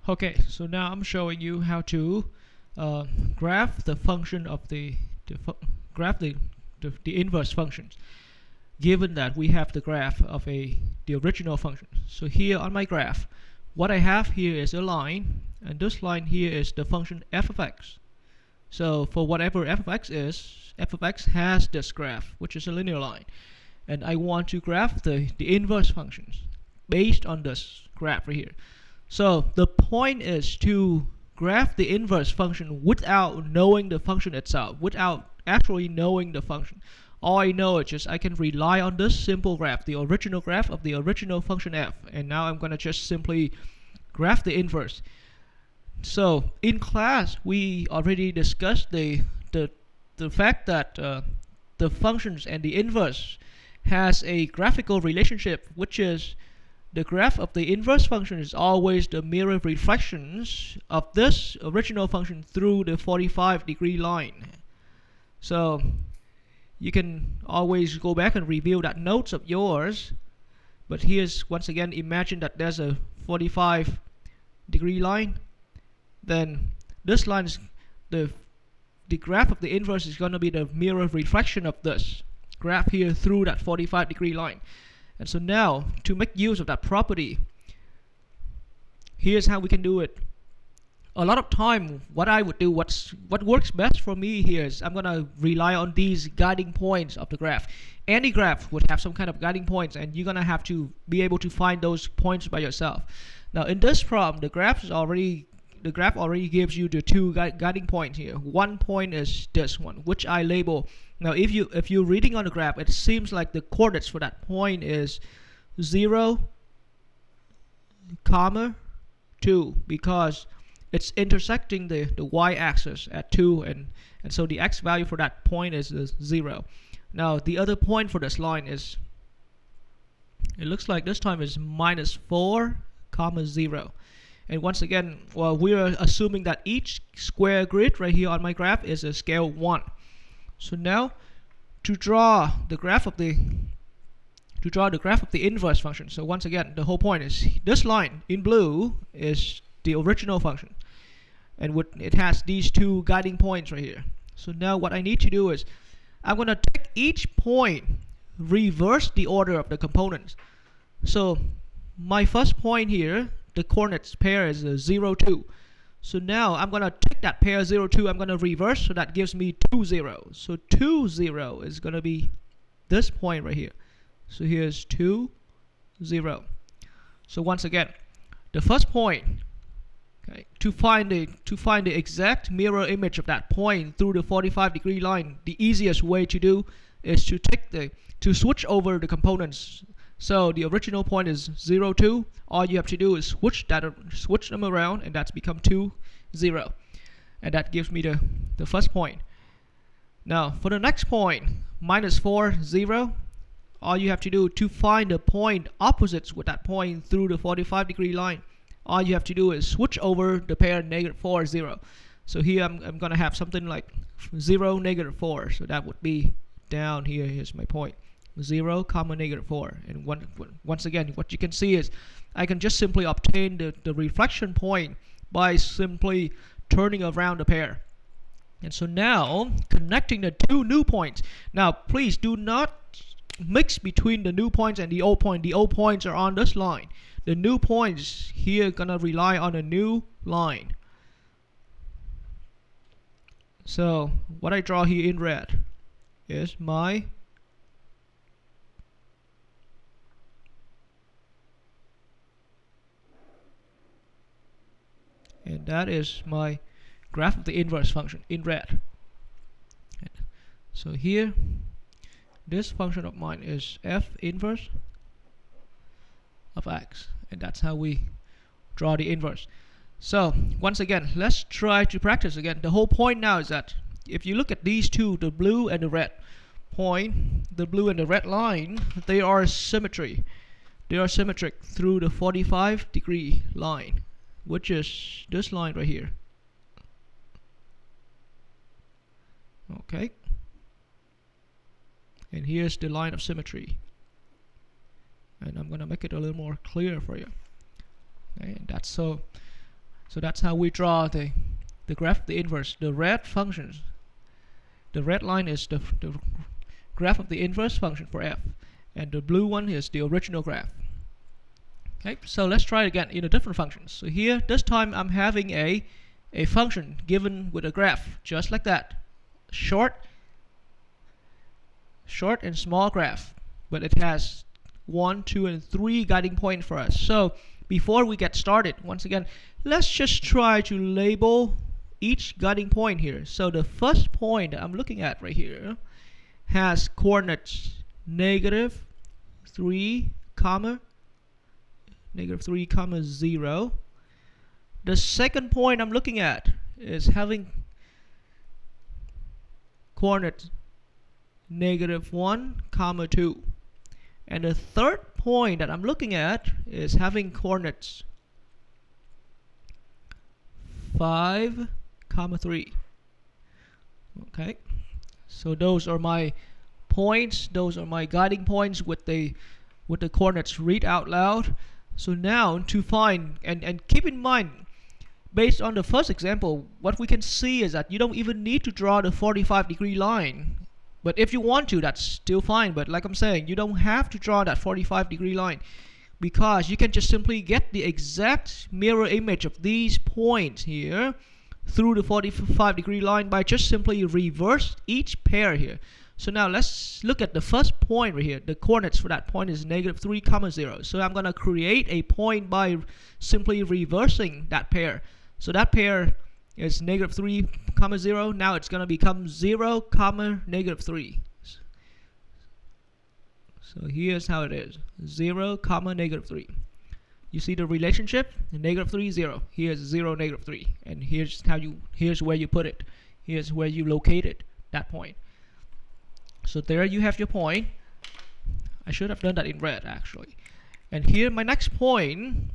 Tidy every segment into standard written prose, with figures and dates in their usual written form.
Okay, so now I'm showing you how to graph the function of graph the inverse functions, given that we have the graph of the original function. So here on my graph, what I have here is a line, and this line here is the function f of x. So for whatever f of x is, f of x has this graph, which is a linear line, and I want to graph the inverse functions based on this graph right here. So the point is to graph the inverse function without knowing the function itself, without actually knowing the function. All I know is just I can rely on this simple graph, the original graph of the original function f, and now I'm going to just simply graph the inverse. So in class we already discussed the fact that the functions and the inverse has a graphical relationship, which is the graph of the inverse function is always the mirror reflections of this original function through the 45-degree line. So you can always go back and review that notes of yours, but here's once again, imagine that there's a 45-degree line. Then this line is the graph of the inverse is going to be the mirror reflection of this graph here through that 45-degree line. And so now, to make use of that property, here's how we can do it. A lot of time, what I would do, what works best for me here is I'm going to rely on these guiding points of the graph. Any graph would have some kind of guiding points, and you're going to have to be able to find those points by yourself. Now, in this problem, the graph already gives you the two guiding points here. One point is this one, which I label. Now, if you're reading on the graph, it seems like the coordinates for that point is 0, 2, because it's intersecting the y-axis at 2, and so the x value for that point is 0. Now, the other point for this line is, it looks like this time is -4, 0. And once again, well, we're assuming that each square grid right here on my graph is a scale 1. So now, to draw the graph of the inverse function. So once again, the whole point is this line in blue is the original function, and it has these two guiding points right here. So now what I need to do is I'm going to take each point, reverse the order of the components. So my first point here, the coordinates pair is 0, 2. So now I'm going to take that pair 0, 2, I'm going to reverse, so that gives me 2, 0. So 2, 0 is going to be this point right here. So here's 2, 0. So once again, the first point, okay, to find the exact mirror image of that point through the 45-degree line, the easiest way to do is to switch over the components. So the original point is 0, 2. All you have to do is switch them around, and that's become 2, 0. And that gives me the first point. Now for the next point, -4, 0. All you have to do to find the point opposites with that point through the 45-degree line, all you have to do is switch over the pair -4, 0. So here I'm going to have something like 0, -4. So that would be down here. Here's my point. 0, -4. And once again, what you can see is I can just simply obtain the reflection point by simply turning around the pair. And so now, connecting the two new points. Now, please do not mix between the new points and the old point. The old points are on this line. The new points here are going to rely on a new line. So what I draw here in red is my and that is my graph of the inverse function in red. So here, this function of mine is f inverse of x, and that's how we draw the inverse. So once again, let's try to practice again. The whole point now is that if you look at these two, the blue and the red point, the blue and the red line, they are symmetry. They are symmetric through the 45-degree line, which is this line right here. Okay. And here's the line of symmetry. And I'm going to make it a little more clear for you. Okay, and that's so So that's how we draw the graph of the inverse. The red functions, the red line is the graph of the inverse function for f, and the blue one is the original graph. Okay, so let's try it again in a different function. So here, this time I'm having a function given with a graph, just like that. Short and small graph, but it has 1, 2, and 3 guiding points for us. So before we get started, once again, let's just try to label each guiding point here. So the first point that I'm looking at right here has coordinates -3, -3, 0. The second point I'm looking at is having coordinates -1, 2. And the third point that I'm looking at is having coordinates 5, 3. Okay, so those are my points, those are my guiding points with the coordinates read out loud. So now to find, and keep in mind, based on the first example, what we can see is that you don't even need to draw the 45-degree line. But if you want to, that's still fine. But like I'm saying, you don't have to draw that 45-degree line, because you can just simply get the exact mirror image of these points here through the 45-degree line by just simply reverse each pair here. So now let's look at the first point right here. The coordinates for that point is -3, 0. So I'm going to create a point by simply reversing that pair. So that pair is -3, 0. Now it's going to become 0, -3. So here's how it is: 0, -3. You see the relationship? -3, 0. Here's 0, -3, and here's where you put it. Here's where you located that point. So there you have your point. I should have done that in red actually. And here my next point,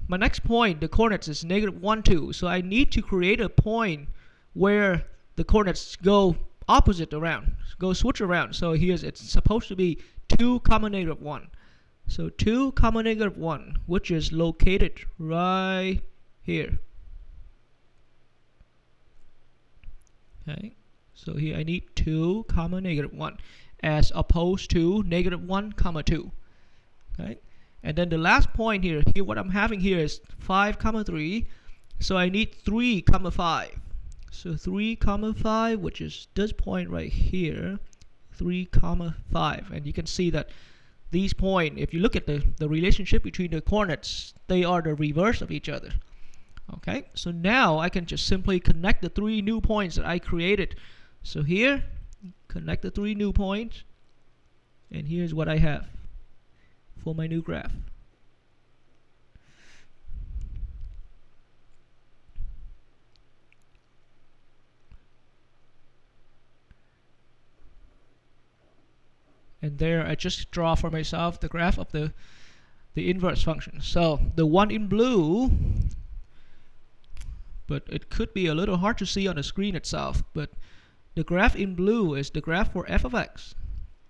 the coordinates is -1, 2. So I need to create a point where the coordinates go opposite around, go switch around. So it's supposed to be 2, -1. So 2, -1, which is located right here. Okay, so here I need 2, -1, as opposed to -1, 2. Okay, and then the last point here what I'm having here is 5, 3. So I need 3, 5. So 3, 5, which is this point right here, 3, 5. And you can see that these points, if you look at the relationship between the coordinates, they are the reverse of each other. Okay, so now I can just simply connect the 3 new points that I created. So here, connect the 3 new points, and here's what I have for my new graph. And there I just draw for myself the graph of the inverse function. So the one in blue, but it could be a little hard to see on the screen itself, but the graph in blue is the graph for f of x,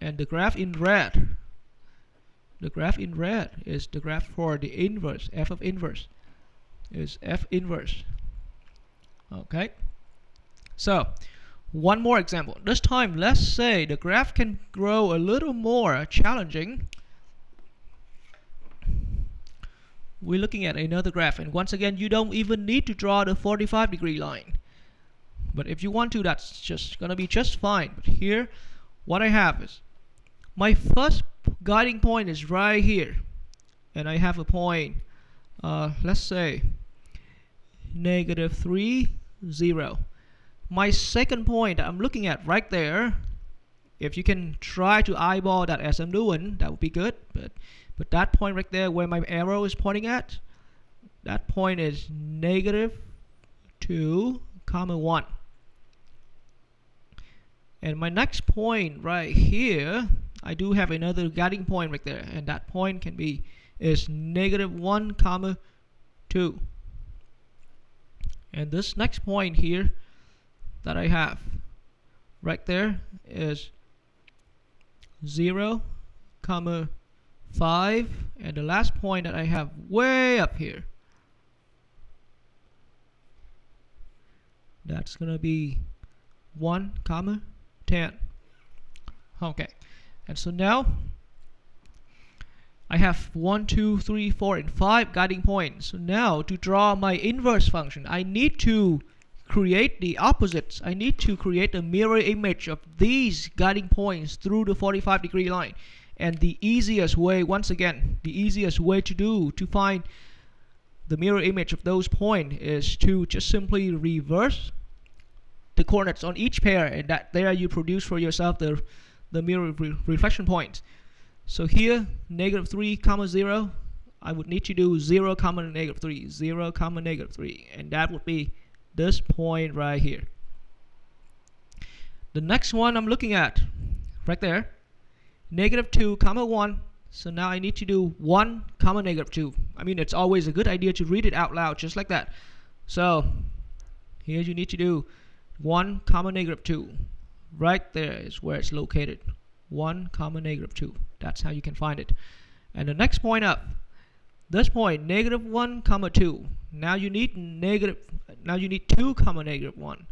and the graph in red is the graph for the inverse. F of inverse is f inverse. Okay, so one more example. This time, let's say the graph can grow a little more challenging. We're looking at another graph, and once again, you don't even need to draw the 45-degree line. But if you want to, that's just gonna be just fine. But here, what I have is my first guiding point is right here, and I have a point, let's say -3, 0. My second point I'm looking at right there, if you can try to eyeball that as I'm doing, that would be good. But that point right there where my arrow is pointing at, that point is -2, 1. And my next point right here, I do have another guiding point right there, and that point is -1, 2. And this next point here that I have right there is 0, 5, and the last point that I have way up here That's gonna be 1 comma 10. Okay, and so now I have 1, 2, 3, 4, and 5 guiding points. So now to draw my inverse function, I need to create the opposites. I need to create a mirror image of these guiding points through the 45-degree line. And the easiest way, once again, the easiest way to find the mirror image of those points is to just simply reverse the coordinates on each pair, and that there you produce for yourself the mirror reflection points. So here, negative 3 comma 0, I would need to do 0 comma negative 3, 0 comma negative 3, and that would be this point right here. The next one I'm looking at, right there, negative 2 comma 1. So now I need to do 1 comma negative 2. I mean, it's always a good idea to read it out loud just like that. So here you need to do 1 comma negative 2. Right there is where it's located. 1 comma negative 2. That's how you can find it. And the next point up, this point, negative 1 comma 2. Now you need 2 comma negative 1.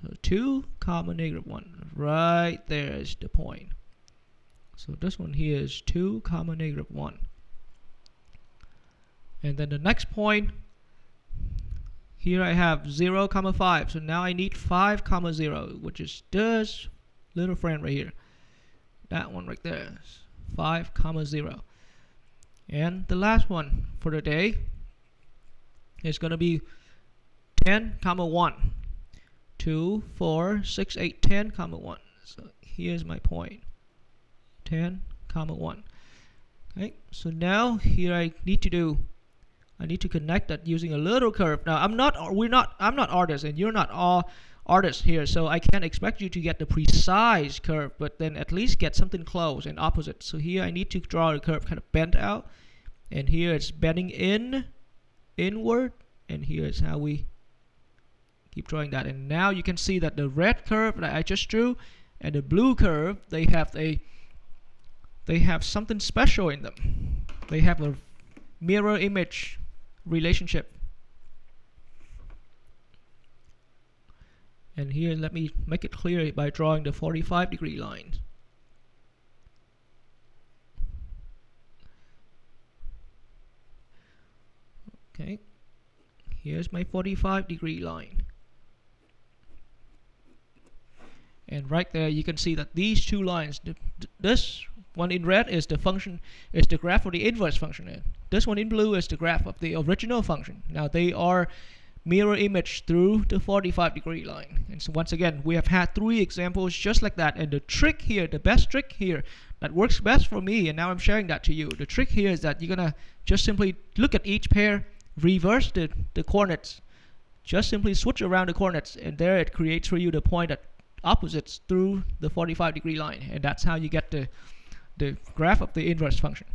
So 2 comma negative 1. Right there is the point. So this one here is 2 comma negative 1. And then the next point, here I have 0 comma 5. So now I need 5 comma 0, which is this little friend right here. That one right there is 5 comma 0. And the last one for the day is going to be 10 comma 1. 2, 4, 6, 8, 10 comma 1. So here's my point. 10 comma 1. Okay, so now here I need to connect that using a little curve. Now I'm not artists, and you're not all artists here, so I can't expect you to get the precise curve, but then at least get something close and opposite. So here I need to draw a curve kind of bent out, and here it's bending inward, and here is how we keep drawing that. And now you can see that the red curve that I just drew and the blue curve, they have something special in them. They have a mirror image relationship. And here, let me make it clear by drawing the 45-degree line. Okay, here's my 45-degree line. And right there, you can see that these two lines, this one in red is the function, is the graph of the inverse function. And this one in blue is the graph of the original function. Now they are mirror image through the 45-degree line. And so once again, we have had 3 examples just like that. And the trick here, the best trick here that works best for me, and now I'm sharing that to you. The trick here is that you're gonna just simply look at each pair, reverse the coordinates, just simply switch around the coordinates, and there it creates for you the point at opposites through the 45-degree line. And that's how you get the graph of the inverse function.